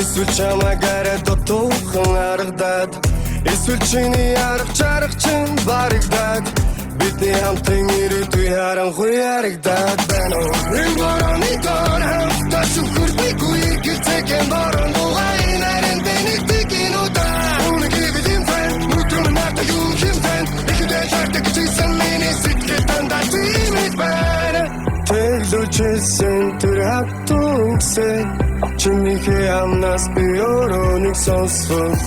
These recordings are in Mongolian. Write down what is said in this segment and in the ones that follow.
Эсвэл чамаагаараа дутуухан аргадаад эсвэл чиний арга чарга чинь баригдаад бидний хамтын ирээдүй харанхуй яригдаад байна уу? Энэ борооны доор хамтдаа шүхэрдэггүй гэлцэхэн борон дугай нарийн дэнийг тикинуудаа үнэгийг юм фэн мөдрөм надад юу юм фэн ихтэй шаардаг чийсэн миний сэтгэл дандаа тимэд байна тэглүүчсэн тэр хатугсээ чинийхээ амнаас би өрөөнийг сонсох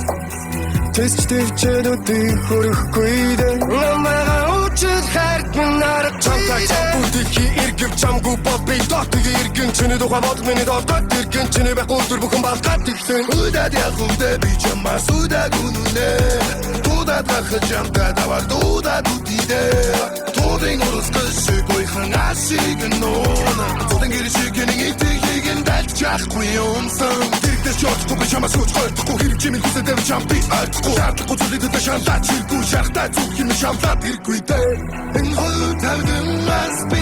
тэсч төвчөөдүүдийг хөрөхгүй дээ намайгаа учид хайрт минь нарах чамтай бүгдийнхий эргэв чамгүй бопи дотыг эргэн чиний тухай бодол миний дооргод эргэн чиний байх өдөр бүхэн балгаад ирлээ удаад яг үдэ би чамаас удаад үнүнэ удаад гахаж ямтай даваад удаад үдидээ тудын урсгашгүй ханасиг нуна тудын гэршиг нэг итгэхийг дальч яахгүй юмсан тэрдэж чотгүй би чамаас хүчгүй хэрэг чимийн хүсэдэр чам би альтгүй шаардлахгүй зүйлүүдэд шаналаач хэрэггүй шахтаа зүг юм шавлаад хэрэггүй дээ энэ хөл тавдан бас би